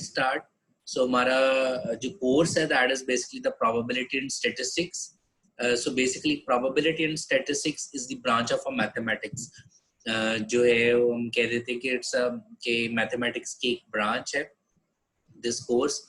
start. So हमारा जो course है that is basically the probability and statistics. So basically probability and statistics is the branch of a mathematics. जो है वो हम कह देते हैं कि it's के mathematics की एक branch है this course.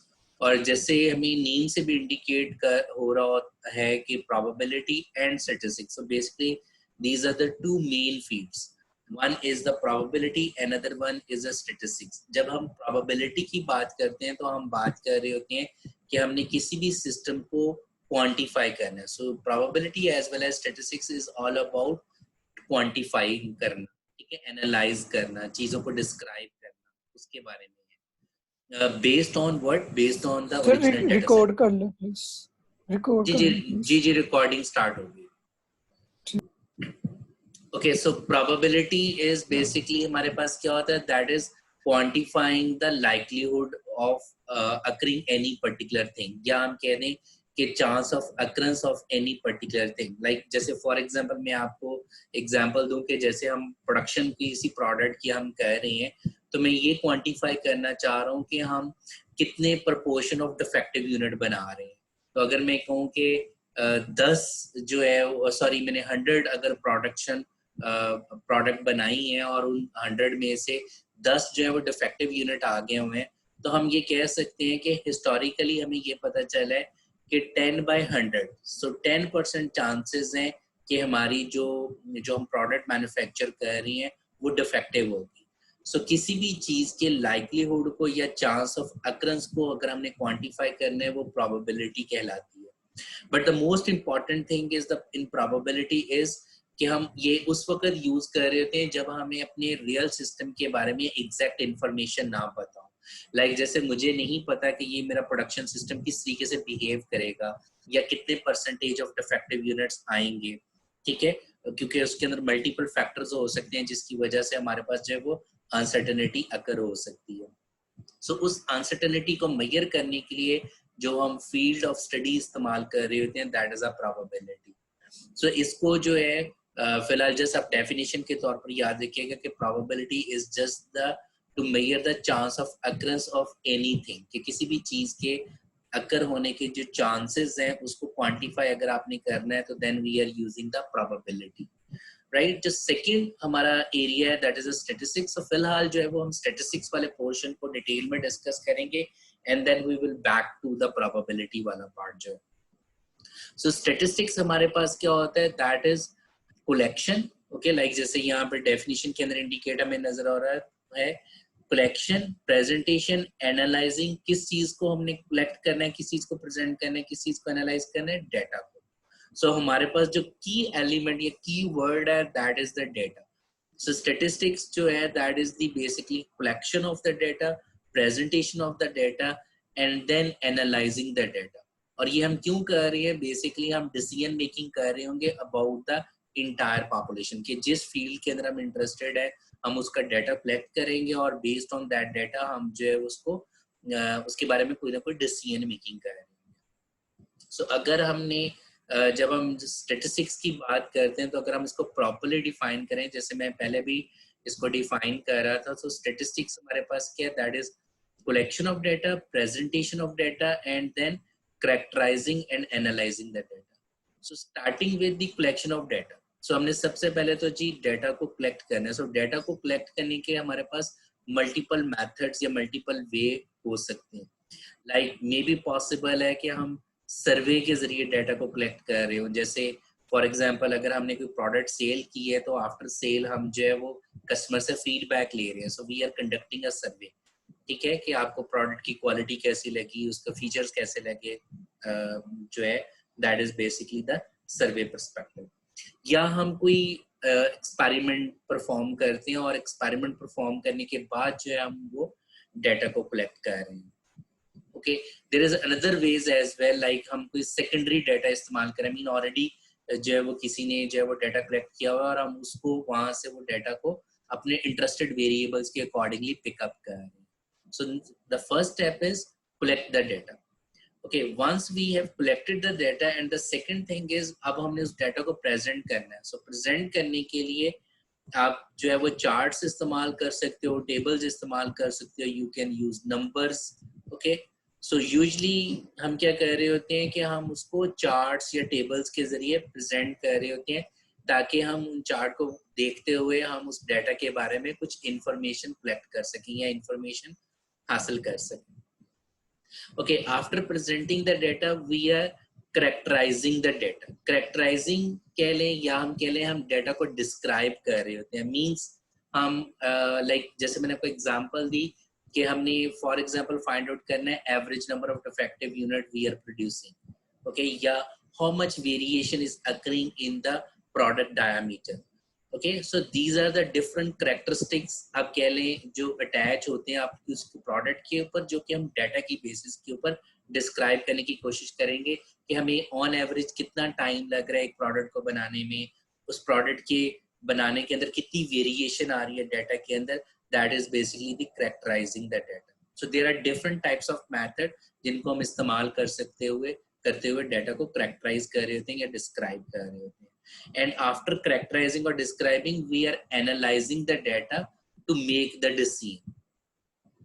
और जैसे हमें नेम से भी इंडिकेट कर हो रहा है कि probability and statistics. So basically these are the two main fields. One is the probability, another one is the statistics. जब हम probability की बात करते हैं तो हम बात कर रहे होते हैं कि हमने किसी भी सिस्टम को क्वांटिफाई करना है. So probability as well as statistics is all about quantifying करना, ठीक है, एनालाइज करना, चीजों को डिस्क्राइब करना, उसके बारे में है. Based on what? Based on the original data. Record कर लो प्लीज. रिकॉर्ड जी कर जी लो जी जी रिकॉर्डिंग स्टार्ट होगी. Okay, so probability is basically हमारे पास क्या होता है? That is quantifying the likelihood of occurring any particular thing. या हम कह दें कि chance of occurrence of any particular thing. Like जैसे for example मैं आपको example दूं कि जैसे हम production की किसी product की हम कह रहे हैं, तो मैं ये quantify करना चाह रहा हूँ कि हम कितने proportion of defective unit बना रहे हैं. तो अगर मैं कहूँ कि 10 जो है, सॉरी मैंने 100 अगर प्रोडक्ट बनाई है और उन 100 में से 10 जो है वो डिफेक्टिव यूनिट आ गए हुए हैं, तो हम ये कह सकते हैं कि हिस्टोरिकली हमें ये पता चला है कि 10/100, सो 10% चांसेस हैं कि हमारी जो हम प्रोडक्ट मैन्युफैक्चर कर रही हैं वो डिफेक्टिव होगी. सो किसी भी चीज के लाइक्लीहुड को या चांस ऑफ अकरेंस को अगर हमने क्वांटिफाई करना है वो प्रोबेबिलिटी कहलाती है. But the most important thing is the in probability is कि हम ये उस वक्त यूज कर रहे होते हैं जब हमें अपने रियल सिस्टम के बारे में एग्जैक्ट इन्फॉर्मेशन ना पता हो. लाइक जैसे मुझे नहीं पता कि ये मेरा प्रोडक्शन सिस्टम किस तरीके से बिहेव करेगा या कितने परसेंटेज ऑफ डिफेक्टिव यूनिट्स आएंगे, ठीक है, क्योंकि उसके अंदर मल्टीपल फैक्टर्स हो सकते हैं जिसकी वजह से हमारे पास जो है वो अनसर्टेनिटी अकर हो सकती है. सो उस अनसर्टेनिटी को मेजर करने के लिए जो हम फील्ड ऑफ स्टडी इस्तेमाल कर रहे होते हैं दैट इज अ प्रोबेबिलिटी. सो इसको जो है फिलहाल जस्ट आप डेफिनेशन के तौर पर याद रखिएगा कि probability is just the two measure the chance of occurrence of anything, कि किसी भी चीज के अकर होने के जो चांसेस हैं उसको क्वांटिफाई अगर आपने करना है तो then we are using the probability, right. जो सेकंड हमारा एरिया है दैट इज स्टैटिस्टिक्स. तो फिलहाल जो है वो हम स्टैटिस्टिक्स वाले पोर्शन को डिटेल में डिस्कस करेंगे and then we will back to the probability वाला पार्ट जो है. सो स्टैटिस्टिक्स हमारे पास क्या होता है? That is collection. Okay, like जैसे यहाँ पे डेफिनेशन के अंदर इंडिकेटर में नजर आ रहा है, कलेक्शन, प्रेजेंटेशन, एनालाइजिंग. किस चीज को हमने कलेक्ट करना है, किस चीज को प्रेजेंट करना है, किस चीज को एनालाइज करना है? डेटा को. सो हमारे पास जो की एलिमेंट या की वर्ड है that is the data. So statistics जो है that is the basically collection of the data, presentation of the data and then analysing the data. और ये हम क्यों कर रहे हैं? बेसिकली हम डिसीजन मेकिंग कर रहे होंगे अबाउट द इंटायर पॉपुलेशन, के जिस फील्ड के अंदर हम इंटरेस्टेड है हम उसका डाटा कलेक्ट करेंगे और बेस्ड ऑन दैट डाटा हम जो है उसको उसके बारे में कोई ना कोई डिसीजन मेकिंग करेंगे. सो अगर हमने जब हम स्टैटिस्टिक्स की बात करते हैं तो अगर हम इसको प्रॉपर्ली डिफाइन करें, जैसे मैं पहले भी इसको डिफाइन कर रहा था, तो स्टैटिस्टिक्स हमारे पास क्या है? That is collection of data, presentation of data and then characterizing and analyzing the data. So starting with the collection of data. So हमने सबसे पहले तो जी डाटा को कलेक्ट करना है. सो डाटा को कलेक्ट करने के हमारे पास मल्टीपल मेथड्स या मल्टीपल वे हो सकते हैं. लाइक मे बी पॉसिबल है कि हम सर्वे के जरिए डाटा को कलेक्ट कर रहे हो. जैसे फॉर एग्जांपल अगर हमने कोई प्रोडक्ट सेल की है तो आफ्टर सेल हम जो है वो कस्टमर से फीडबैक ले रहे हैं. So we are conducting a survey, ठीक है, कि आपको प्रोडक्ट की क्वालिटी कैसी लगी, उसका फीचर्स कैसे लगे, जो है that is basically the survey perspective. या हम कोई एक्सपेरिमेंट परफॉर्म करते हैं और एक्सपेरिमेंट परफॉर्म करने के बाद जो है हम वो डाटा को कलेक्ट कर रहे हैं. Okay, there is another ways as well, like हम कोई सेकेंडरी डाटा इस्तेमाल करें. मीन ऑलरेडी जो है वो किसी ने जो है वो डाटा कलेक्ट किया हुआ और हम उसको वहां से वो डाटा को अपने इंटरेस्टेड वेरिएबल्स के अकॉर्डिंगली पिकअप कर रहे हैं. So the first step is collect the data. Okay, once we have collected the data and the second thing is अब हमने उस data को present करना है. So present करने के लिए आप जो है वो चार्ट्स इस्तेमाल कर सकते हो, टेबल्स इस्तेमाल कर सकते हो, you can use numbers. Okay, so usually हम क्या कर रहे होते हैं कि हम उसको चार्ट्स या टेबल्स के जरिए प्रेजेंट कर रहे होते हैं, ताकि हम उन चार्ट को देखते हुए हम उस डाटा के बारे में कुछ इंफॉर्मेशन कलेक्ट कर सकें या इंफॉर्मेशन हासिल कर सकें। Okay, after presenting the data, we are characterizing the data. Characterizing कह लें या हम कह लें हम data को describe कर रहे होते हैं, means हम like जैसे मैंने आपको example दी कि हमने for example find out करना है average number of defective unit we are producing, okay, या how much variation is occurring in the product diameter. Okay, so these are the different characteristics आप कह लें जो अटैच होते हैं आपकी उस प्रोडक्ट के ऊपर, जो कि हम डाटा की बेसिस के ऊपर डिस्क्राइब करने की कोशिश करेंगे कि हमें ऑन एवरेज कितना टाइम लग रहा है एक प्रोडक्ट को बनाने में, उस प्रोडक्ट के बनाने के अंदर कितनी वेरिएशन आ रही है डाटा के अंदर। That is basically the characterising the data. So there are different types of method जिनको हम इस्तेमाल करते हुए डाटा को कैरेक्टराइज कर रहे होते हैं या डिस्क्राइब कर रहे होते हैं। And after characterizing or describing, we are analyzing the data to make the decision.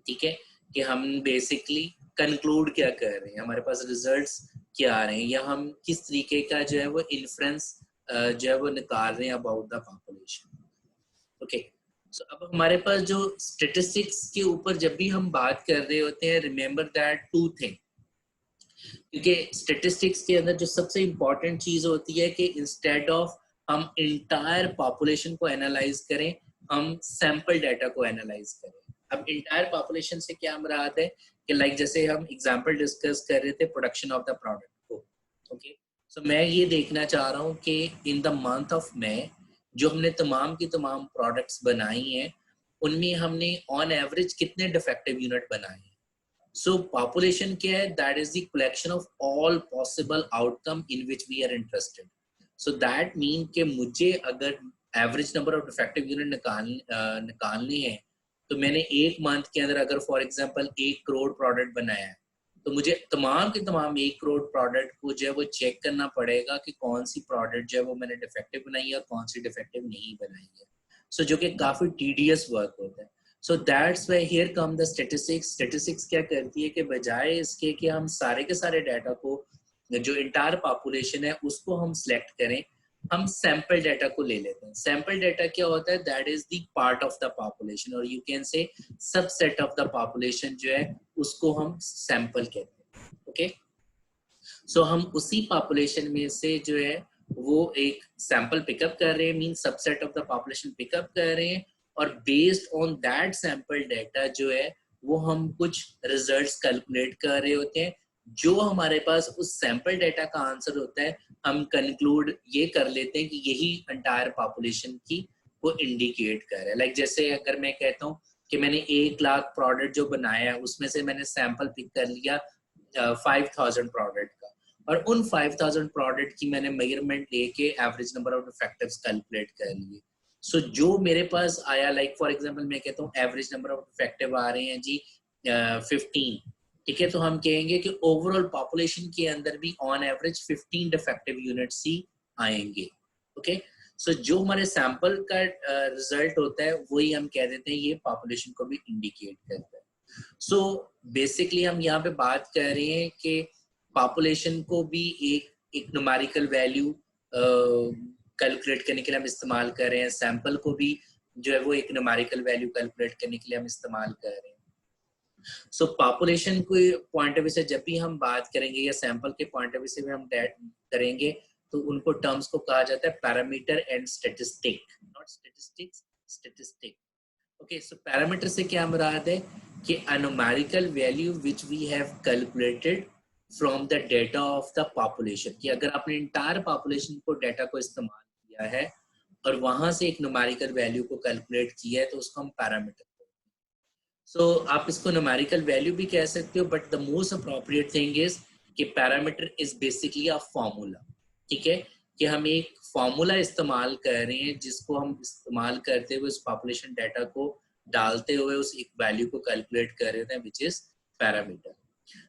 ठीक है, कि हम basically conclude क्या कर रहे हैं, हमारे पास results क्या आ रहे हैं, या हम किस तरीके का जो है वो inference जो है वो निकाल रहे हैं about the population. Okay, so अब हमारे पास जो statistics के ऊपर जब भी हम बात कर रहे होते हैं, remember that two things. क्योंकि स्टेटिस्टिक्स के अंदर जो सबसे इंपॉर्टेंट चीज होती है कि इंस्टेड ऑफ हम इंटायर पॉपुलेशन को एनालाइज करें, हम सैंपल डाटा को एनालाइज करें। अब इंटायर पॉपुलेशन से क्या मुराद है कि लाइक जैसे हम एग्जांपल डिस्कस कर रहे थे प्रोडक्शन ऑफ द प्रोडक्ट को। ओके, सो मैं ये देखना चाह रहा हूँ कि in the month of May जो हमने तमाम की तमाम प्रोडक्ट्स बनाई हैं उनमें हमने ऑन एवरेज कितने डिफेक्टिव यूनिट बनाए हैं। So population क्या है? That is the collection of all possible outcome in which we are interested. So that mean कि मुझे अगर average number of defective unit निकालनी है तो मैंने एक मंथ के अंदर अगर फॉर एग्जांपल 1 करोड़ प्रोडक्ट बनाया है तो मुझे तमाम के तमाम 1 करोड़ प्रोडक्ट को जो है वो चेक करना पड़ेगा कि कौन सी प्रोडक्ट जो है वो मैंने डिफेक्टिव बनाई है और कौन सी डिफेक्टिव नहीं बनाई है। So जो कि काफी tedious वर्क होता है। So that's why here come the statistics. Statistics क्या करती है कि बजाय इसके कि हम सारे के सारे डाटा को जो इंटायर पॉपुलेशन है उसको हम सिलेक्ट करें, हम सैंपल डाटा को ले लेते हैं। सैंपल डाटा क्या होता है? That is the part of the population और you can say subset of the population जो है उसको हम सैंपल कहते हैं। ओके, सो हम उसी पॉपुलेशन में से जो है वो एक सैंपल पिकअप कर रहे हैं, mean subset of the population pickup कर रहे हैं और based on that sample data जो है वो हम कुछ रिजल्ट्स कैलकुलेट कर रहे होते हैं। जो हमारे पास उस सैंपल डाटा का आंसर होता है हम कंक्लूड ये कर लेते हैं कि यही एंटायर पॉपुलेशन की वो इंडिकेट कर रहा है। लाइक जैसे अगर मैं कहता हूँ कि मैंने 1 लाख प्रोडक्ट जो बनाया है उसमें से मैंने सैंपल पिक कर लिया 5000 प्रोडक्ट का और उन 5000 प्रोडक्ट की मैंने मेजरमेंट लेके एवरेज नंबर ऑफ डिफेक्टिव्स कैलकुलेट कर लिए। सो जो मेरे पास आया लाइक फॉर एग्जांपल मैं कहता हूँ एवरेज नंबर ऑफ डिफेक्टिव आ रहे हैं जी 15, ठीक है, तो हम कहेंगे कि ओवरऑल पॉपुलेशन के अंदर भी ऑन एवरेज 15 डिफेक्टिव यूनिट्स ही आएंगे। ओके, सो जो हमारे सैंपल का रिजल्ट होता है वही हम कह देते हैं ये पॉपुलेशन को भी इंडिकेट करता है। सो बेसिकली हम यहाँ पे बात कर रहे हैं कि पॉपुलेशन को भी एक न्यूमेरिकल वैल्यू कैलकुलेट करने के लिए हम इस्तेमाल कर रहे हैं, सैंपल को भी जो है वो एक न्यूमेरिकल वैल्यू कैलकुलेट करने के लिए हम इस्तेमाल कर रहे हैं। सो पॉपुलेशन के पॉइंट ऑफ व्यू से जब भी हम बात करेंगे या सैंपल के पॉइंट ऑफ व्यू से भी हम करेंगे तो उनको टर्म्स को कहा जाता है parameter and statistic, not statistics, statistic. Okay, so parameter से क्या मुराद है कि a numerical value which we have calculated from the data of the population, कि अगर आपने entire population को डाटा को इस्तेमाल किया है और वहां से एक न्यूमेरिकल वैल्यू को कैलकुलेट किया है तो उसको हम पैरामीटर। सो आप इसको न्यूमेरिकल वैल्यू भी कह सकते हो but the most appropriate thing is कि parameter is basically a formula. ठीक है, कि हम एक फॉर्मूला इस्तेमाल कर रहे हैं जिसको हम इस्तेमाल करते हुए उस पॉपुलेशन डाटा को डालते हुए उस एक वैल्यू को कैलकुलेट कर रहे थे which is parameter.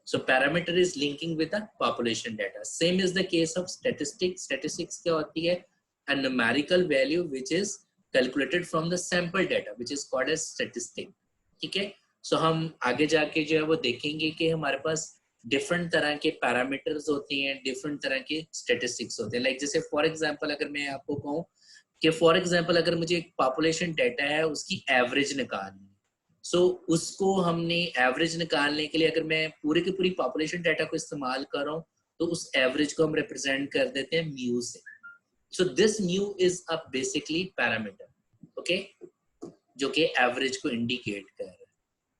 So parameter is linking with the population data. Same is the case of statistics. Statistics क्या होती है? A numerical value which is calculated from the sample data which is called as statistic. ठीक है, सो हम आगे जाके जो है वो देखेंगे कि हमारे पास डिफरेंट तरह के पैरामीटर्स होते हैं, डिफरेंट तरह के स्टैटिस्टिक्स होते हैं। लाइक जैसे फॉर एग्जांपल अगर मैं आपको कहूँ कि फॉर एग्जांपल अगर मुझे एक पॉपुलेशन डाटा है उसकी एवरेज निकालनी है, सो उसको हमने एवरेज निकालने के लिए अगर मैं पूरी की पूरी पॉपुलेशन डाटा को इस्तेमाल कर रहा हूँ तो उस एवरेज को हम रिप्रेजेंट कर देते हैं म्यू से। So this mu is a basically parameter, okay, जो कि एवरेज को इंडिकेट कर रहा है,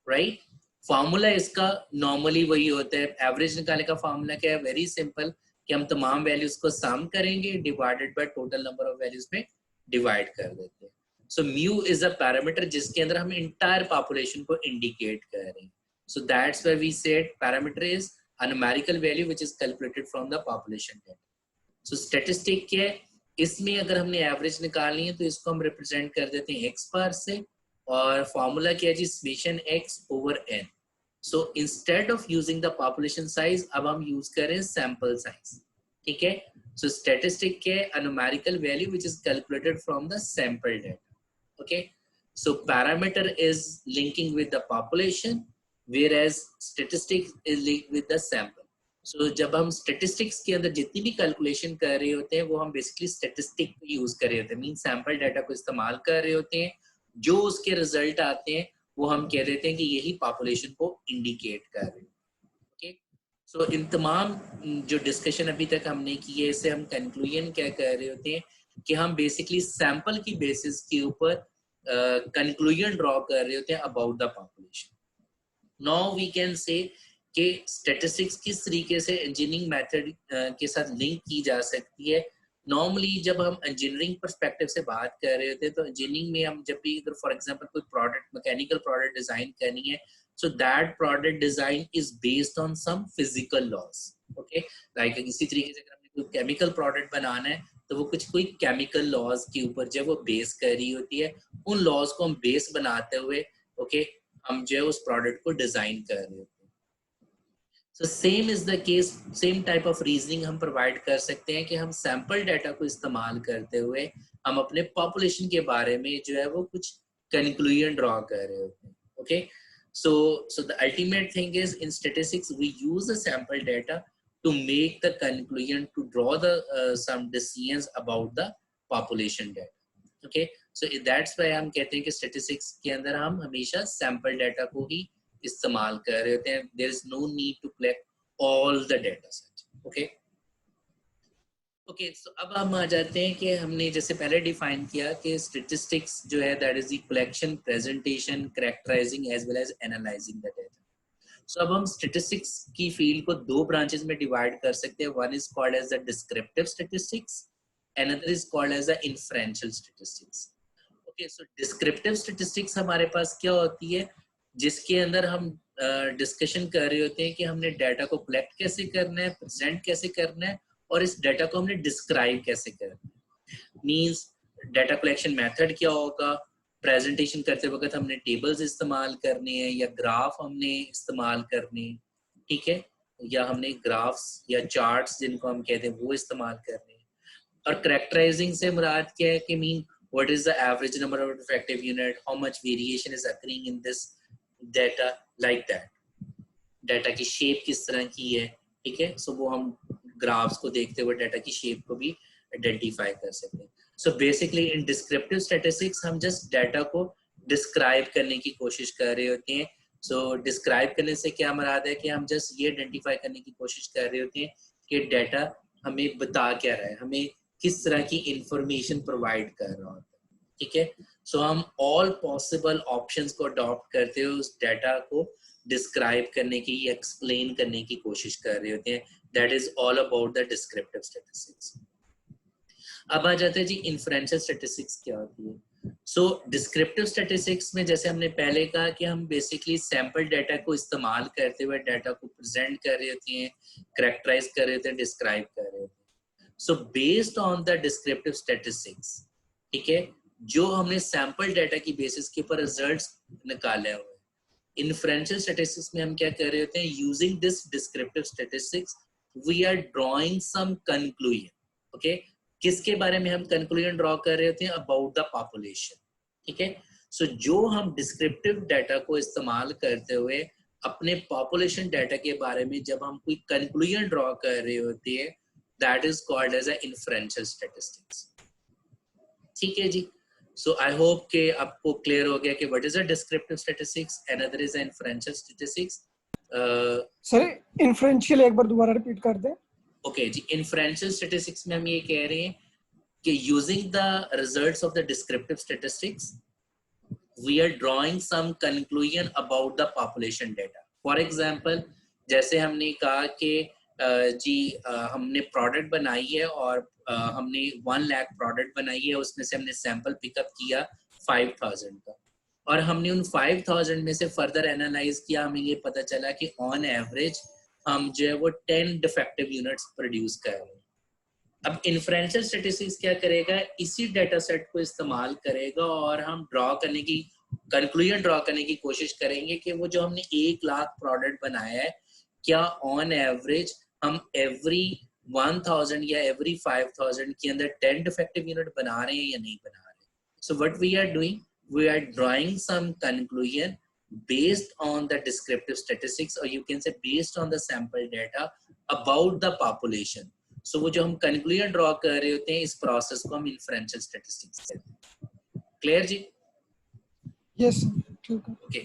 राइट। फॉर्मूला इसका नॉर्मली वही होता है, एवरेज निकालने का फॉर्मूला क्या है, वेरी सिंपल, कि हम तमाम वैल्यूज को सम करेंगे divided by total number of values में डिवाइड कर देते हैं। So mu is a parameter जिसके अंदर हम इंटायर पॉपुलेशन को इंडिकेट कर रहे हैं। So that's why we said parameter is a numerical value which is calculated from the population data. So statistic क्या है, इसमें अगर हमने एवरेज निकालनी है तो इसको हम रिप्रेजेंट कर देते हैं x बार से, और फॉर्मूला क्या है जी, summation x over n। So instead of using the population size अब हम यूज करें सैंपल साइज। ठीक है, सो स्टैटिस्टिक क्या है, a numerical value which is calculated from the sample data. Okay, so parameter is linking with the population whereas statistics is linked with the sample. So जब हम statistics के अंदर जितनी भी कैलकुलेशन कर रहे होते हैं वो हम बेसिकली स्टेटिस्टिक यूज कर रहे होते हैं, मीन सैंपल डाटा को इस्तेमाल कर रहे होते हैं, जो उसके रिजल्ट आते हैं वो हम कह देते हैं कि यही पॉपुलेशन को इंडिकेट कर रहे हैं। ओके, सो इन तमाम जो डिस्कशन अभी तक हमने की है इससे हम कंक्लूजन क्या कर रहे होते हैं कि हम बेसिकली सैंपल की बेसिस के ऊपर कंक्लूजन ड्रॉ कर रहे होते हैं about the population. Now we can say कि स्टैटिस्टिक्स किस तरीके से इंजीनियरिंग मेथड के साथ लिंक की जा सकती है। नॉर्मली जब हम इंजीनियरिंग पर्सपेक्टिव से बात कर रहे होते हैं तो इंजीनियरिंग में हम जब भी अगर फॉर एग्जांपल कोई प्रोडक्ट, मैकेनिकल प्रोडक्ट डिजाइन करनी है, so that product design is based on some physical laws. Okay, like इसी तरीके से अगर हमने कोई केमिकल प्रोडक्ट बनाना है तो वो कोई केमिकल लॉज के ऊपर जो वो बेस कर रही होती है, उन लॉज को हम बेस बनाते हुए ओके हम जो है उस प्रोडक्ट को डिजाइन कर रहे होते हैं। So same is the case, same type of reasoning हम प्रोवाइड कर सकते हैं कि हम सैंपल डाटा को इस्तेमाल करते हुए हम अपने पॉपुलेशन के बारे में जो है वो कुछ कंक्लूजन ड्रॉ कर रहे होते हैं। Okay, so the ultimate thing is in statistics we use the sample data to make the conclusion, to draw the some decisions about the population data. Okay, so that's why हम कहते हैं कि statistics के अंदर हम हमेशा sample data को ही इस्तेमाल कर रहे होते हैं। There is no need to collect all the data set. Okay. Okay, so अब हम आ जाते हैं कि हमने जैसे पहले डिफाइन किया कि statistics जो है that is the collection, presentation, characterizing as well as analyzing the data. So अब हम statistics की फील्ड को दो ब्रांचेस में डिवाइड कर सकते हैं। One is called as the descriptive statistics, another is called as the inferential statistics. Okay, so descriptive statistics हमारे पास क्या होती है, जिसके अंदर हम डिस्कशन कर रहे होते हैं कि हमने डाटा को कलेक्ट कैसे करना है, प्रेजेंट कैसे करना है, और इस डाटा को हमने डिस्क्राइब कैसे करना है। मींस डाटा कलेक्शन मेथड क्या होगा, प्रेजेंटेशन करते वक्त हमने टेबल्स इस्तेमाल करने हैं या ग्राफ हमने इस्तेमाल करने हैं, ठीक है, या हमने ग्राफ्स या चार्ट्स जिनको हम कहते हैं वो इस्तेमाल करने हैं। और कैरेक्टराइजिंग से मुराद क्या है कि mean what is the average number of effective unit, how much variation is occurring in this data, like that, data की शेप किस तरह की है, ठीक है, सो वो हम ग्राफ्स को देखते हुए डाटा की शेप को भी आइडेंटिफाई कर सकते हैं। सो बेसिकली इन डिस्क्रिप्टिव स्टैटिस्टिक्स हम जस्ट डाटा को डिस्क्राइब करने की कोशिश कर रहे होते हैं। सो डिस्क्राइब करने से क्या मुराद है कि हम जस्ट ये आइडेंटिफाई करने की कोशिश कर रहे होते हैं कि डाटा हमें बता क्या रहा है, हमें किस तरह की इंफॉर्मेशन प्रोवाइड कर रहा होता है, ठीक है। सो हम ऑल पॉसिबल ऑप्शंस को अडॉप्ट करते हुए उस डाटा को डिस्क्राइब करने की या एक्सप्लेन करने की कोशिश कर रहे होते हैं। That is all about the descriptive statistics. अब आ जाते हैं जी इन्फ्रेंशियल स्टैटिस्टिक्स क्या होती है। सो डिस्क्रिप्टिव स्टैटिस्टिक्स में जैसे हमने पहले कहा कि हम बेसिकली सैंपल डाटा को इस्तेमाल करते हुए डाटा को प्रेजेंट कर रहे होते हैं, कैरेक्टराइज कर रहे होते हैं, डिस्क्राइब कर रहे होते हैं। So based on the descriptive statistics, ठीक है, जो हमने सैंपल डाटा की बेसिस के ऊपर रिजल्ट्स निकाले हुए हैं, इन्फ्रेंशियल स्टैटिस्टिक्स में हम क्या कर रहे होते हैं, using this descriptive statistics we are drawing some conclusion. Okay, किसके बारे में हम कंक्लूजन ड्रॉ कर रहे होते हैं? अबाउट द पॉपुलेशन, ठीक है। सो जो हम डिस्क्रिप्टिव डाटा को इस्तेमाल करते हुए अपने पॉपुलेशन डाटा के बारे में जब हम कोई कंक्लूजन ड्रॉ कर रहे होते हैं, that is called as a inferential statistics, ठीक है जी। सो आई होप के आपको क्लियर हो गया कि what is a descriptive statistics, another is a inferential statistics. Sir inferential एक बार दोबारा रिपीट कर दें। ओके जी, इन्फ्रेंशियल स्टैटिस्टिक्स में हम ये कह रहे हैं कि using the results of the descriptive statistics we are drawing some conclusion about the population data. For example, जैसे हमने कहा कि हमने प्रोडक्ट बनाई है और हमने 1 लाख प्रोडक्ट बनाई है, उसमें से हमने सैंपल पिकअप किया 5000 का, और हमने उन 5000 में से फर्दर एनालाइज किया, हमें ये पता चला कि ऑन एवरेज हम जो है वो 10 डिफेक्टिव यूनिट्स प्रोड्यूस कर रहे हैं। अब इन्फ्रेंशियल स्टैटिस्टिक्स क्या करेगा, इसी डाटा सेट को इस्तेमाल करेगा और हम कंक्लूजन ड्रॉ करने की कोशिश करेंगे कि वो जो हमने 1 लाख प्रोडक्ट बनाया है, क्या ऑन एवरेज हम एवरी 1000 या एवरी 5000 के अंदर 10 डिफेक्टिव यूनिट बना रहे हैं या नहीं बना रहे हैं। So what we are doing, we are drawing some conclusion based on the descriptive statistics, or you can say based on the sample data about the population. So वो जो हम कंक्लूजन ड्रॉ कर रहे होते हैं, इस प्रोसेस को हम इन्फ्रेंशियल स्टैटिस्टिक्स कहते हैं। क्लियर जी? यस ठीक है। ओके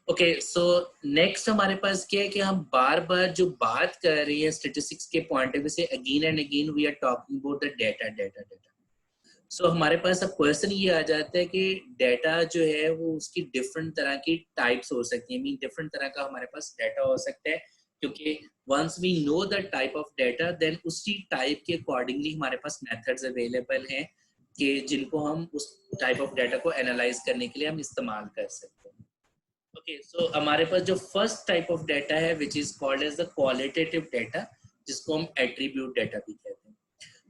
ओके, सो नेक्स्ट हमारे पास क्या है कि हम बार बार जो बात कर रही है स्टैटिस्टिक्स के पॉइंट ऑफ व्यू से, again and again we are talking about the data data data. So हमारे पास अब क्वेश्चन ये आ जाता है कि डाटा जो है वो उसकी डिफरेंट तरह की टाइप्स हो सकती है, मीन डिफरेंट तरह का हमारे पास डाटा हो सकता है, क्योंकि once we know the type of data, then उसी टाइप के अकॉर्डिंगली हमारे पास मेथड्स अवेलेबल हैं कि जिनको हम उस टाइप ऑफ डाटा को एनालाइज करने के लिए हम इस्तेमाल कर सकते हैं। ओके, सो हमारे पास जो फर्स्ट टाइप ऑफ डाटा है which is called as the qualitative data, जिसको हम एट्रीब्यूट डाटा भी कहते हैं।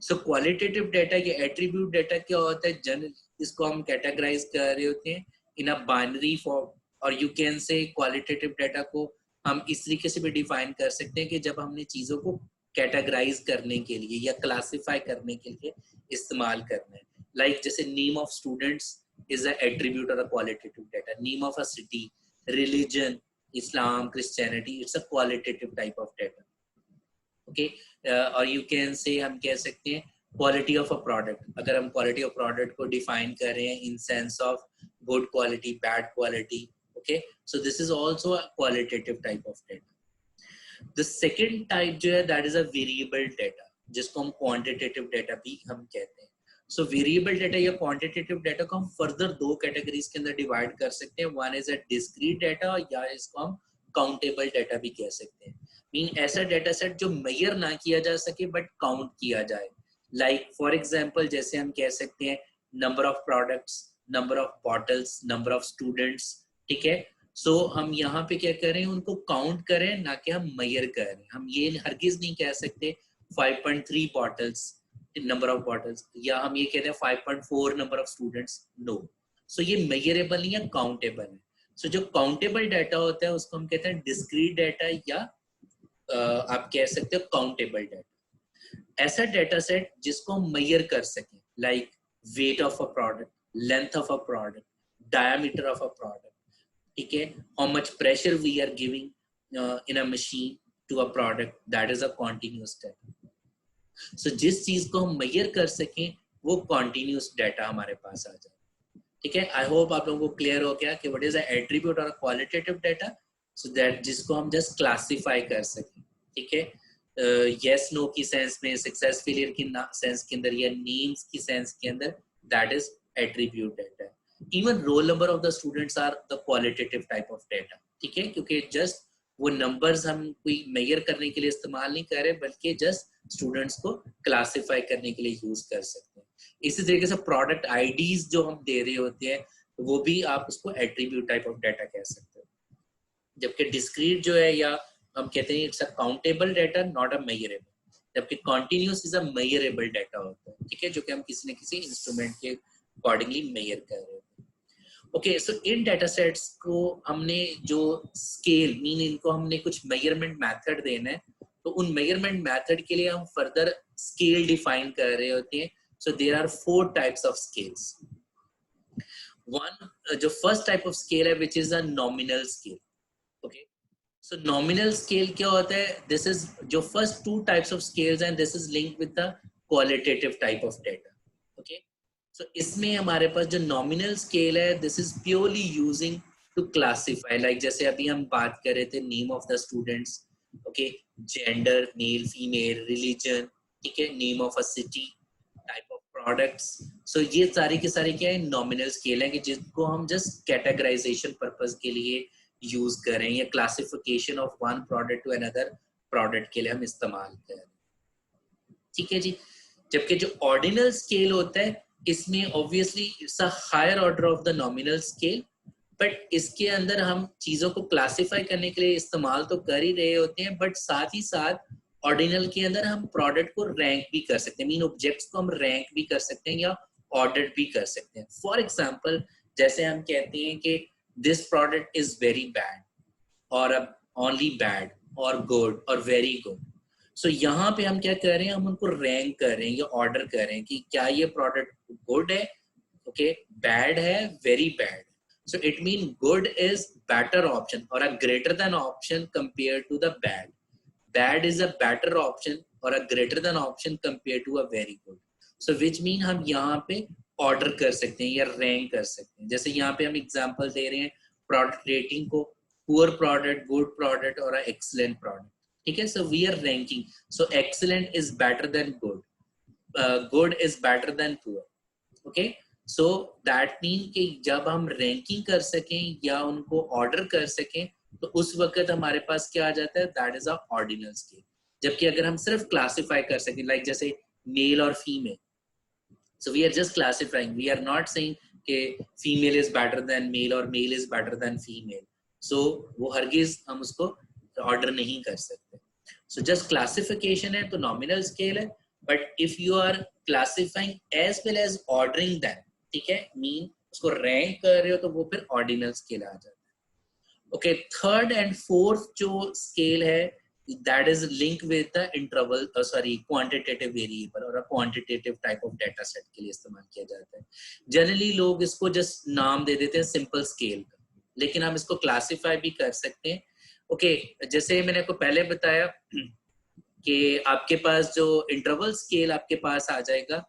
सो क्वालिटेटिव डाटा या एट्रीब्यूट डाटा क्या होता है, जनरल इसको हम कैटेगराइज कर रहे होते हैं इन अ बाइनरी फॉर्म, और यू कैन से क्वालिटेटिव डाटा को हम इस तरीके से भी डिफाइन कर सकते हैं कि जब हमने चीजों को कैटेगराइज करने के लिए या क्लासिफाई करने के लिए इस्तेमाल करना है, लाइक जैसे name of students is a attribute और a qualitative data, name of a city, religion, Islam, Christianity, it's a qualitative type of data. Okay, और यू कैन से हम कह सकते हैं क्वालिटी ऑफ अ प्रोडक्ट, अगर हम quality of product को define कर रहे हैं in sense of good quality, bad quality, okay, so this is also a qualitative type of data. The second type जो है that is a variable data, जिसको हम quantitative data भी हम कहते हैं। So variable data या quantitative data को हम further 2 categories के अंदर divide कर सकते हैं, one is a discrete data या इसको हम countable data भी कह सकते हैं, मीन ऐसा data set जो measure ना किया जा सके but count किया जाए, like for example जैसे हम कह सकते हैं number of products, number of bottles, number of students, ठीक है। सो हम यहाँ पे क्या कर रहे हैं, उनको काउंट करें ना कि हम मेजर कर रहे हैं। हम ये हरगिज नहीं कह सकते 5.3 बॉटल्स नंबर ऑफ बॉटल्स, या हम ये कहते हैं 5.4 नंबर ऑफ स्टूडेंट्स, नो। सो ये मेजरेबल नहीं है, काउंटेबल है। सो जो काउंटेबल डाटा होता है उसको हम कहते हैं डिस्क्रीट डाटा, या आप कह सकते हो काउंटेबल डाटा। ऐसा डाटा सेट जिसको हम मेजर कर सकें, like weight of a product, length of a product, diameter of a product, ठीक है, how much pressure we are giving in a machine to a product, that is a continuous data. So जिस चीज को हम major कर सकें वो continuous data हमारे पास आ जाए, ठीक है। आई होप आप लोगों को क्लियर हो गया कि what is a attribute और qualitative data, so that जिसको हम just classify कर सकें, ठीक है। yes no की सेंस में, सक्सेस फेलियर की सेंस के अंदर, या नेम्स की सेंस के अंदर, that is attribute data. Even roll number of the students are the qualitative type of data, ठीक है, क्योंकि just वो numbers हम कोई measure करने के लिए इस्तेमाल नहीं कर रहे, बल्कि just students को classify करने के लिए use कर सकते हैं। इसी तरीके से product IDs जो हम दे रहे होते हैं, वो भी आप उसको attribute type of data कह सकते हो। जबकि discrete जो है, या हम कहते हैं it's a countable data, not a measurable, जबकि continuous is a measurable data होता है, ठीक है, जो कि हम किसी न किसी instrument के accordingly measure कर रहे हैं। ओके, सो इन डाटा सेट्स को हमने जो स्केल, मीन इनको हमने कुछ मेजरमेंट मेथड देना है, तो उन मेजरमेंट मेथड के लिए हम फर्दर स्केल डिफाइन कर रहे होते हैं. So there are 4 types of scales. One जो फर्स्ट टाइप ऑफ स्केल है which is a nominal scale. Okay, so nominal scale क्या होता है? दिस इज जो first 2 types of scales and this is linked with the qualitative type of data. Okay, so इसमें हमारे पास जो nominal scale है this is purely using to classify, like जैसे अभी हम बात कर रहे थे name of the students. Okay, gender, male female, religion, ठीक है, name of a city, type of products. So ये सारी की सारी क्या है? नॉमिनल स्केल है कि जिसको हम जस्ट कैटेगराइजेशन पर्पस के लिए यूज करें या classification of one product to another product के लिए हम इस्तेमाल करें. ठीक है जी. जबकि जो ऑर्डिनल स्केल होता है इसमें obviously it's a higher order of the nominal scale, but इसके अंदर हम चीजों को क्लासिफाई करने के लिए इस्तेमाल तो कर ही रहे होते हैं, बट साथ ही साथ ऑर्डिनल के अंदर हम प्रोडक्ट को रैंक भी कर सकते हैं, मीन ऑब्जेक्ट्स को हम रैंक भी कर सकते हैं या ऑर्डर भी कर सकते हैं. फॉर एग्जांपल जैसे हम कहते हैं कि this product is very bad और ओनली बैड और गुड और वेरी गुड. सो यहाँ पे हम क्या कर रहे हैं? हम उनको रैंक कर रहे हैं या ऑर्डर कर रहे हैं कि क्या ये प्रोडक्ट गुड है, ओके, बैड है, very bad. So it means good is better option or a greater than option compared to the bad. Bad is a better option or a greater than option compared to a very good. So which mean हम यहाँ पे order कर सकते हैं या rank कर सकते हैं. जैसे यहाँ पे हम example दे रहे हैं product rating को, poor product, good product और a excellent product. ठीक है, so we are ranking. So excellent is better than good. Good is better than poor. Okay. So that mean कि जब हम रैंकिंग कर सकें या उनको ऑर्डर कर सकें तो उस वक्त हमारे पास क्या आ जाता है? That is a ordinal scale. जबकि अगर हम सिर्फ क्लासिफाई कर सकें, लाइक जैसे मेल और female, so we are just classifying, we are not saying कि female is better than male और male is better than female. So वो हरगिज हम उसको ऑर्डर नहीं कर सकते. सो जस्ट क्लासिफिकेशन है तो नॉमिनल स्केल है, but if you are classifying as well as ordering them, ठीक है, मीन उसको रैंक कर रहे हो तो वो फिर ऑर्डिनल स्केल आ जाता है. ओके, थर्ड एंड फोर्थ जो स्केल है that is link with the interval quantitative variable और quantitative type of data set के लिए इस्तेमाल किया जाता है. जनरली लोग इसको जस्ट नाम दे देते हैं सिंपल स्केल का, लेकिन हम इसको क्लासिफाई भी कर सकते हैं. ओके, जैसे मैंने आपको पहले बताया कि आपके पास जो इंटरवल स्केल आपके पास आ जाएगा,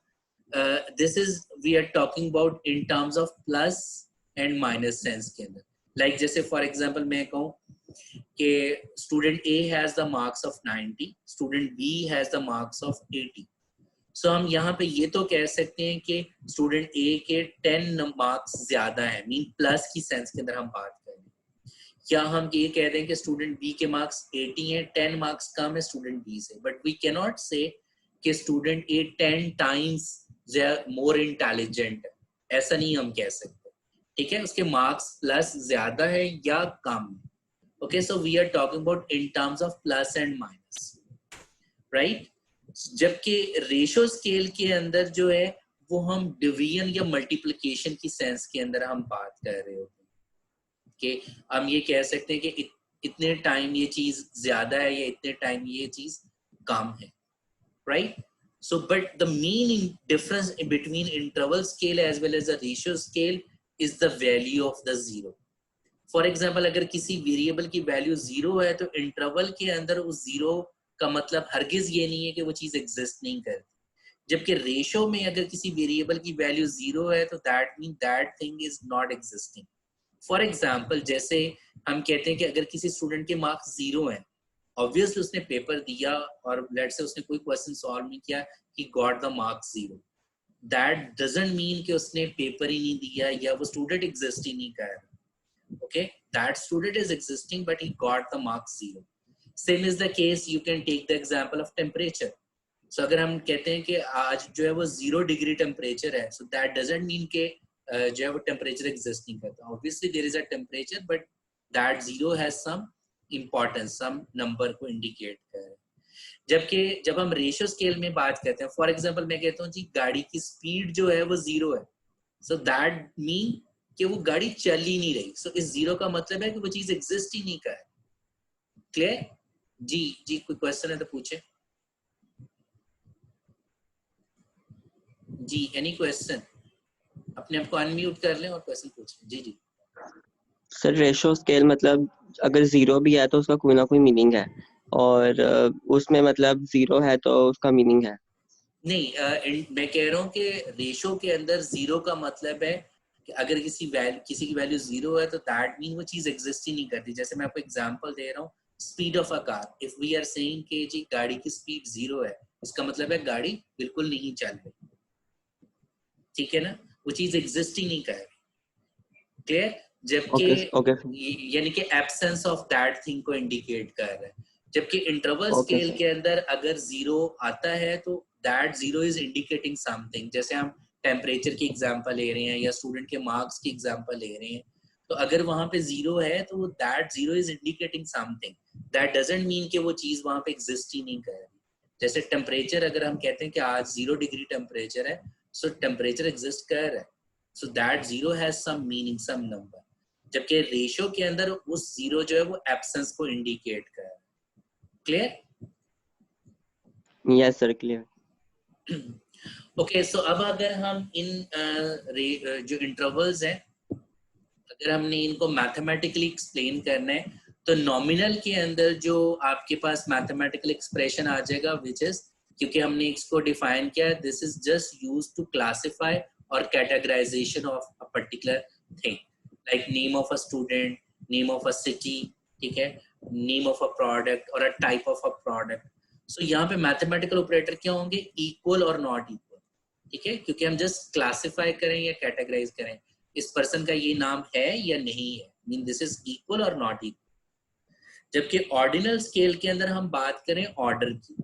this is we are talking about in terms of plus and minus sense के अंदर. Like जैसे for example मैं कहूँ कि student A has the marks of 90, student B has the marks of 80. So हम यहाँ पे ये तो कह सकते हैं कि student A के 10 marks ज्यादा है, मीन प्लस की सेंस के अंदर हम बात कर रहे हैं. या हम ये कह दें कि student B के marks 80 हैं, 10 marks कम है student B से, but we cannot say कि student A 10 times they are more intelligent, ऐसा नहीं हम कह सकते. ठीक है, उसके मार्क्स प्लस ज्यादा है या कम. Okay, so we are talking about in terms of plus and minus, right. जबकि रेशियो स्केल के अंदर जो है वो हम डिवीजन या मल्टीप्लिकेशन की सेंस के अंदर हम बात कर रहे होते हैं कि हम ये कह सकते हैं कि इतने टाइम ये चीज ज्यादा है या इतने टाइम ये चीज कम है, right. So, but the main difference between interval scale as well as the ratio scale is the value of the zero. For example, अगर किसी variable की value zero है तो interval के अंदर उस zero का मतलब हरगिज ये नहीं है कि वो चीज exist नहीं करती. जबकि ratio में अगर किसी variable की value zero है तो that means that thing is not existing. For example, जैसे हम कहते हैं कि अगर किसी student के marks zero हैं, ऑब्वियसली उसने पेपर दिया और लेट से उसने कोई क्वेश्चन सॉल्व नहीं किया, ही got the marks 0. That doesn't mean कि उसने पेपर ही नहीं दिया या वो स्टूडेंट एग्जिस्ट ही नहीं कर रहा. Okay, that student is existing but he got the marks 0. Same is the case, you can take the example of temperature. So अगर हम कहते हैं कि आज जो है वो 0 डिग्री टेम्परेचर है, सो दैट डजंट मीन के जो है वो टेम्परेचर एग्जिस्ट नहीं करता. Obviously there is a temperature but that 0 has some importance, some number को इंडिकेट कर. जबकि जब हम रेशियो स्केल में बात करते हैं, फॉर एग्जांपल मैं कहता हूँ जी गाड़ी की स्पीड जो है वो 0 है, सो दैट मीन कि वो गाड़ी चल ही नहीं रही. सो इस 0 का मतलब है कि वो चीज एग्जिस्ट ही नहीं कर. क्लियर? जी जी, कोई क्वेश्चन है तो पूछे। जी, एनी क्वेश्चन? अपने आप को अनम्यूट कर लें और क्वेश्चन पूछें। जी जी। सर रेशो स्केल मतलब अगर जीरो भी है तो उसका कोई ना कोई मीनिंग है, और उसमें मतलब जीरो है तो उसका मीनिंग है। नहीं, मैं कह रहा हूँ कि रेशो के अंदर जीरो का मतलब है कि अगर किसी की वैल्यू जीरो है तो दैट मीन वो चीज एग्जिस्ट ही नहीं करती। जैसे मैं आपको एग्जांपल दे रहा हूँ, speed of a car. If we are saying कि जी गाड़ी की स्पीड जीरो है, इसका मतलब है गाड़ी बिल्कुल नहीं चल रही। ठीक है ना, वो चीज एग्जिस्ट ही नहीं कर रही। क्लियर? जबकि ओके ओके यानी कि एब्सेंस ऑफ दैट थिंग को इंडिकेट कर रहा है। जबकि इंटरवल ओके स्केल सर। के अंदर अगर जीरो आता है तो that zero is indicating something. जैसे हम टेम्परेचर की एग्जांपल ले रहे हैं या स्टूडेंट के मार्क्स की एग्जांपल ले रहे हैं, तो अगर वहां पे जीरो है तो that zero is indicating something. That doesn't mean कि वो चीज वहां पे एग्जिस्ट ही नहीं कर रही। जैसे टेम्परेचर, अगर हम कहते हैं कि आज 0 डिग्री टेम्परेचर है, सो टेम्परेचर एग्जिस्ट कर रहा है, so that zero has some meaning, some number. जबकि रेशियो के अंदर उस जीरो जो है वो एब्सेंस को इंडिकेट कर रहा है। Clear? Yes sir, clear. Okay, so अब अगर हम इन जो इंटरवल्स हैं, अगर हमने इनको मैथमेटिकली एक्सप्लेन करना है, तो नॉमिनल के अंदर जो आपके पास मैथमेटिकल एक्सप्रेशन आ जाएगा, विच इज, क्योंकि हमने इसको डिफाइन किया, this is just used to classify और categorization of a particular thing, like name of a student, name of a city, ठीक है, नेम ऑफ अ प्रोडक्ट और a type of a product. So यहाँ पे mathematical operator क्या होंगे? Equal और not equal. ठीक है, क्योंकि हम जस्ट क्लासिफाई करें या कैटेगराइज करें इस पर्सन का ये नाम है या नहीं है, मीन दिस इज इक्वल और नॉट इक्वल। जबकि ऑर्डिनल स्केल के अंदर हम बात करें ऑर्डर की,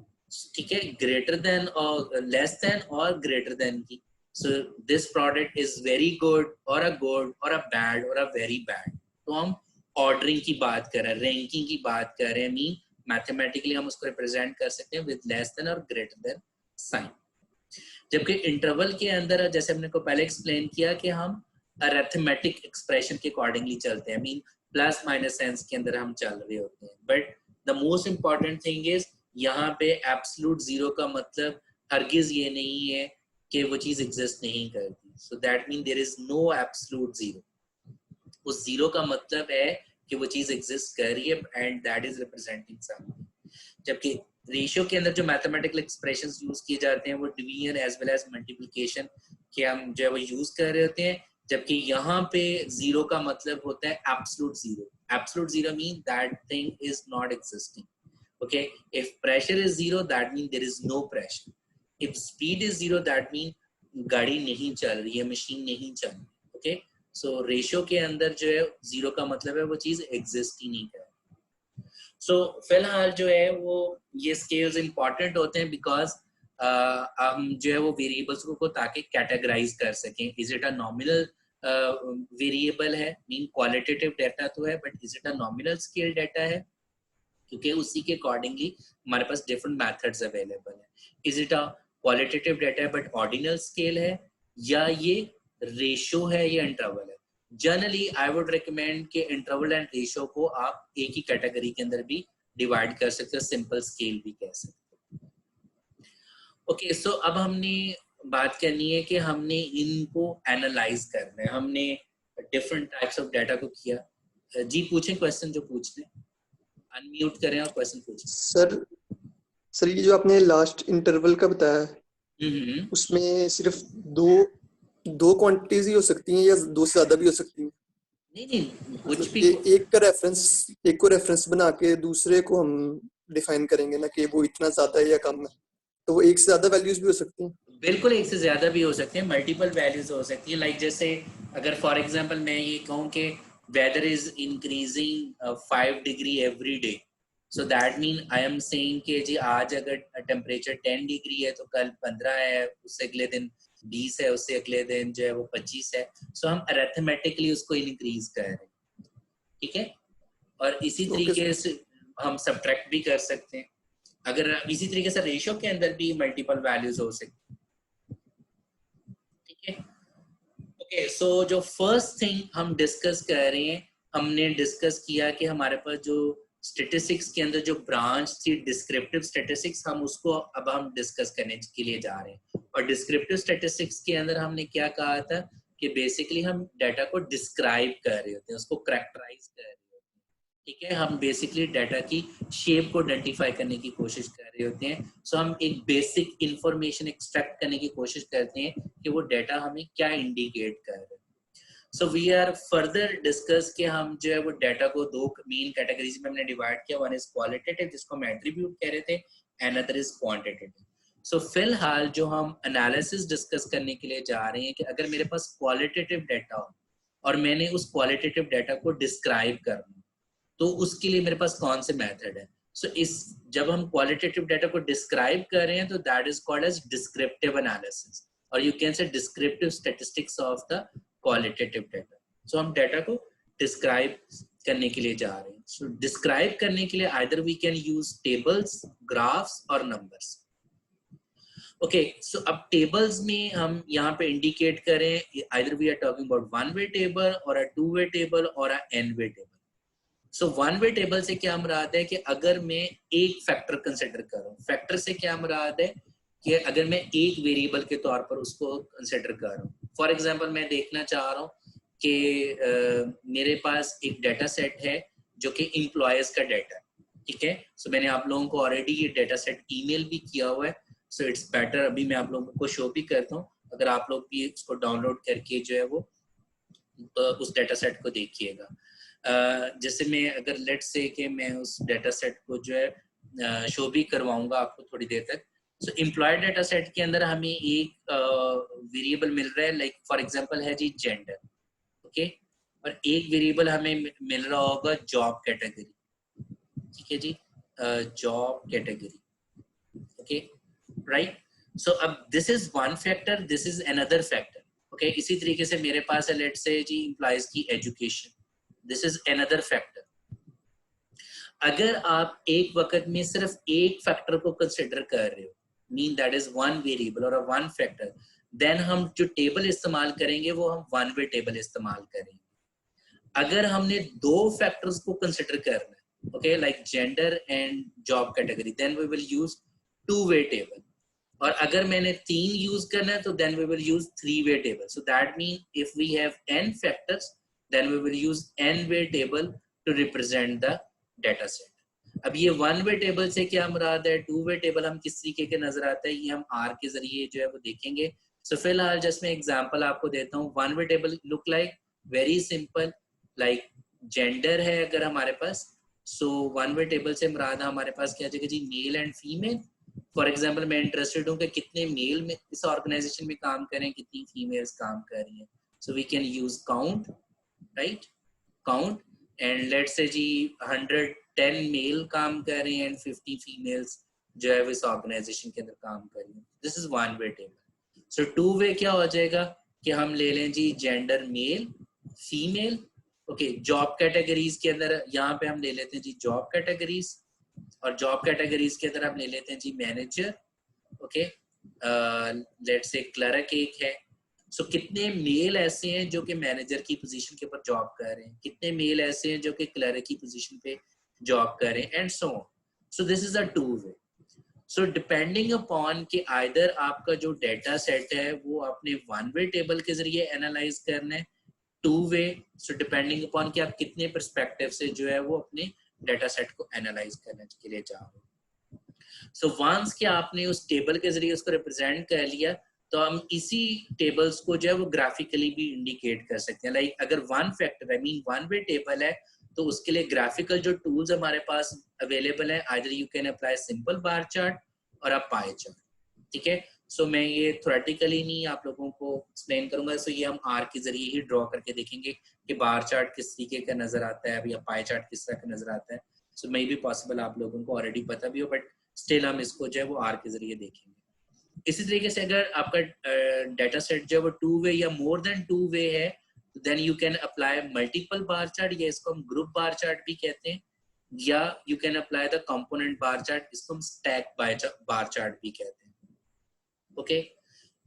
ठीक है, ग्रेटर देन और लेस देन और ग्रेटर देन की। So this product is very good और अ गुड और अ बैड और अ वेरी बैड। तो हम ऑर्डरिंग की बात कर रहे हैं, रैंकिंग की बात कर रहे हैं, मीन मैथमेटिकली हम उसको रिप्रेजेंट कर सकते हैं विद लेस देन और ग्रेटर देन साइन। जबकि इंटरवल के अंदर, जैसे हमने को पहले एक्सप्लेन किया, कि हम अरिथमेटिक एक्सप्रेशन के अकॉर्डिंगली चलते हैं, मीन प्लस माइनस सेंस के अंदर हम चल रहे होते हैं। But the most important thing is, यहाँ पे एब्सोल्यूट जीरो का मतलब हरगिज ये नहीं है कि वो चीज एग्जिस्ट नहीं करती। So that mean there is no absolute zero. उस जीरो का मतलब है कि वो चीज एग्जिस्ट कर रही है and that is representing something. जबकि रेशियो के अंदर जो मैथमेटिकल एक्सप्रेशंस यूज किए जाते हैं वो division as well as multiplication के हम जो है वो यूज कर रहे होते हैं। जबकि यहाँ पे जीरो का मतलब होता है absolute zero. Absolute zero mean that thing is not existing. okay, if pressure is zero that means there is no pressure. if speed is zero that means गाड़ी नहीं चल रही है, मशीन नहीं चल रही। ओके, सो रेशियो के अंदर जो है जीरो का मतलब है वो चीज एग्जिस्ट ही नहीं कर रही। सो फिलहाल जो है वो ये स्केल्स इंपॉर्टेंट होते हैं बिकॉज हम जो है वो वेरिएबल्स को ताकि कैटेगराइज कर सकें। Is it a nominal variable है, मीन क्वालिटेटिव डाटा तो है, but is it a nominal scale data है, क्योंकि उसी के अकॉर्डिंगली हमारे पास डिफरेंट मेथड्स अवेलेबल है। Is it a qualitative data है बट ऑर्डिनल स्केल है, या ये रेशियो है या इंटरवल है। जनरली आई वुड रिकमेंड कि इंटरवल एंड रेशियो को आप एक ही कैटेगरी के अंदर भी डिवाइड कर सकते हो, सिंपल स्केल भी कह सकते हो। ओके, सो अब हमने बात करनी है कि हमने इनको एनालाइज करना है। हमने डिफरेंट टाइप्स ऑफ डाटा को किया। जी पूछें क्वेश्चन जो पूछने, अनम्यूट करें और क्वेश्चन पूछें। सर ये जो आपने लास्ट इंटरवल का बताया हम्म, उसमें सिर्फ दो क्वांटिटीज ही हो सकती हैं या दो से ज्यादा भी हो सकती हैं? नहीं कुछ मतलब भी एक को रेफरेंस बना के दूसरे को हम डिफाइन करेंगे ना कि वो इतना ज्यादा है या कम है, तो वो एक से ज्यादा वैल्यूज भी हो सकती हैं? बिल्कुल एक से ज्यादा भी हो सकते हैं, मल्टीपल वैल्यूज हो सकती है। लाइक जैसे अगर फॉर एग्जांपल मैं ये कहूँ कि weather is increasing 5 degree every day, so that mean I am saying कि जी आज अगर टेम्परेचर 10 डिग्री है तो कल 15 है, उससे अगले दिन 20 है, उससे अगले दिन जो है वो 25 है। सो हम अरिथमेटिकली उसको इंक्रीज कर रहे हैं। ठीक है, और इसी तरीके से हम सब्ट्रैक्ट भी कर सकते हैं। अगर इसी तरीके से रेशियो के अंदर भी मल्टीपल वैल्यूज हो सकती हैं। ठीक है, ओके, सो जो फर्स्ट थिंग हम डिस्कस कर रहे हैं, हमने डिस्कस किया कि हमारे पास जो स्टैटिस्टिक्स के अंदर जो ब्रांच थी डिस्क्रिप्टिव स्टैटिस्टिक्स, हम उसको अब हम डिस्कस करने के लिए जा रहे हैं। और डिस्क्रिप्टिव स्टैटिस्टिक्स के अंदर हमने क्या कहा था कि बेसिकली हम डाटा को डिस्क्राइब कर रहे होते हैं, उसको करैक्टराइज कर रहे होते हैं, ठीक है। हम बेसिकली डाटा की शेप को आइडेंटिफाई करने की कोशिश कर रहे होते हैं। सो हम एक बेसिक इंफॉर्मेशन एक्सट्रैक्ट करने की कोशिश करते हैं कि वो डाटा हमें क्या इंडिकेट कर रहे हैं। So we are further discuss कि हम जो है वो डाटा को दो मेन कैटेगरीज में हमने डिवाइड किया। वन इज क्वालिटेटिव, जिसको हम एट्रीब्यूट कह रहे थे, एंड अदर इज क्वांटिटेटिव। सो फिलहाल जो हम एनालिसिस डिस्कस करने के लिए जा रहे हैं कि अगर मेरे पास क्वालिटेटिव डाटा हो और मैंने उस क्वालिटेटिव डाटा को डिस्क्राइब करना, तो उसके लिए मेरे पास कौन से मेथड है। सो इस जब हम क्वालिटेटिव डाटा को डिस्क्राइब कर रहे हैं तो that is called as descriptive analysis, और you can say descriptive statistics of the qualitative data. So हम डाटा को डिस्क्राइब करने के लिए जा रहे हैं। सो डिस्क्राइब करने के लिए either we can use tables, graphs और नंबर्स। ओके, सो अब टेबल्स में हम यहाँ पे इंडिकेट करें either we are talking about one way table और अ टू वे टेबल और a n way table. So one way table से क्या मुराद है कि अगर मैं एक फैक्टर कंसिडर करूं, फैक्टर से क्या मुराद है कि अगर मैं एक वेरिएबल के तौर पर उसको कंसिडर कर रहा हूं। फॉर एग्जांपल मैं देखना चाह रहा हूं कि मेरे पास एक डाटा सेट है जो कि एम्प्लॉयज का डाटा है, ठीक है। सो मैंने आप लोगों को ऑलरेडी ये डाटा सेट ईमेल भी किया हुआ है। सो इट्स बेटर अभी मैं आप लोगों को शो भी करता हूँ, अगर आप लोग भी इसको डाउनलोड करके जो है वो उस डाटा सेट को देखिएगा। जैसे मैं अगर लेट्स से कि मैं उस डाटा सेट को जो है शो भी करवाऊंगा आपको थोड़ी देर तक। सो एम्प्लॉय डाटा सेट के अंदर हमें एक वेरिएबल मिल रहा है, लाइक फॉर एग्जांपल है जी जेंडर, ओके। और एक वेरिएबल हमें मिल रहा होगा जॉब कैटेगरी, ठीक है जी, जॉब कैटेगरी, ओके, राइट। सो अब this is one factor, this is another factor, okay. इसी तरीके से मेरे पास है लेट्स से जी एम्प्लॉयज की education, this is another factor. अगर आप एक वक्त में सिर्फ एक फैक्टर को कंसिडर कर रहे हो, mean that is one variable और वन फैक्टर, देन हम जो टेबल इस्तेमाल करेंगे वो हम वन वे टेबल इस्तेमाल करेंगे। अगर हमने दो फैक्टर्स को कंसिडर करना है, okay, like gender and job category, then we will use two way table. और अगर मैंने तीन यूज करना है तो then we will use three way table. So that mean if we have n factors then we will use n way table to represent the data set। अब ये वन वे टेबल से क्या मुराद है, टू वे टेबल हम किस तरीके के नजर आता है, ये हम आर के जरिए जो है वो देखेंगे। सो फिलहाल जस्ट मैं एग्जांपल आपको देता हूँ। One way table look like very simple, like gender है अगर हमारे पास, सो वन वे टेबल से मुराद हमारे पास क्या जगह जी male and female. For example मैं इंटरेस्टेड हूँ कि कितने मेल में इस ऑर्गेनाइजेशन में काम कर रहे हैं, कितनी फीमेल्स काम कर रही हैं। So we can use count, right, count, and let's say जी 110 मेल काम कर रहे हैं एंड 50 फीमेल्स जो है इस ऑर्गेनाइजेशन के अंदर काम कर रही हैं। This is one way table. So two way क्या हो जाएगा कि हम ले लें जी gender male female, okay. Job categories के अंदर यहाँ पे हम ले लेते हैं जी जॉब कैटेगरीज, और जॉब कैटेगरीज के अंदर हम ले लेते हैं जी manager, okay, let's say clerk एक है। सो कितने मेल ऐसे हैं जो कि मैनेजर की पोजीशन के ऊपर जॉब कर रहे हैं, कितने मेल ऐसे हैं जो कि क्लर्क की पोजीशन पे जॉब कर रहे हैं, and so on. So this is a two way. So depending upon कि आइदर आपका जो डाटा सेट है वो आपने वन वे टेबल के जरिए एनालाइज करना है, two way, so depending upon कि आप कितने पर्सपेक्टिव से जो है वो अपने डाटा सेट को एनालाइज करने के लिए चाह रहे हो। सो वंस कि आपने उस टेबल के जरिए उसको रिप्रेजेंट कर लिया, तो हम इसी टेबल्स को जो है वो ग्राफिकली भी इंडिकेट कर सकते हैं। लाइक अगर one factor, I mean one way table है, तो उसके लिए ग्राफिकल जो टूल्स हमारे पास अवेलेबल है, either you can apply simple bar chart और अ पाई चार्ट, ठीक है। सो मैं ये थ्योरेटिकली नहीं आप लोगों को एक्सप्लेन करूंगा। सो ये हम आर के जरिए ही ड्रॉ करके देखेंगे कि बार चार्ट किस तरीके का नजर आता है या पाई चार्ट किस तरह का नजर आता है। सो मे बी पॉसिबल आप लोगों को ऑलरेडी पता भी हो, बट स्टिल हम इसको जो है वो आर के जरिए देखेंगे। इसी तरीके से अगर आपका डाटा सेट जो है वो टू वे या मोर देन टू वे है, then you can apply multiple bar chart, या इसको हम ग्रुप बार चार्ट भी कहते हैं, या you can apply the component bar chart, इसको हम स्टैक बार चार्ट भी कहते हैं, ओके।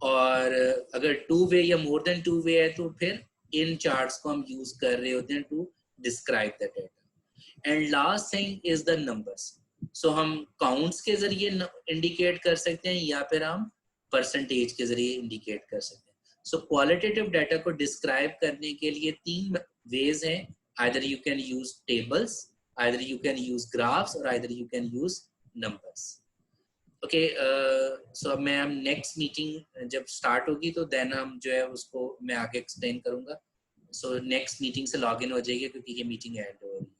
और अगर टू वे या मोर देन टू वे है तो फिर इन चार्ट्स को हम यूज कर रहे होते हैं to describe the data. And last thing is the numbers. So हम काउंट्स के जरिए इंडिकेट कर सकते हैं या फिर हम परसेंटेज के जरिए इंडिकेट कर सकते हैं। सो क्वालिटेटिव डाटा को डिस्क्राइब करने के लिए 3 वेज हैं। Either you can use tables, either you can use graphs, और either you can use numbers. Okay, so अब मैं हम नेक्स्ट मीटिंग जब स्टार्ट होगी तो देन हम जो है उसको मैं आगे एक्सप्लेन करूंगा। सो नेक्स्ट मीटिंग से लॉग इन हो जाइए क्योंकि ये मीटिंग एंड हो रही है।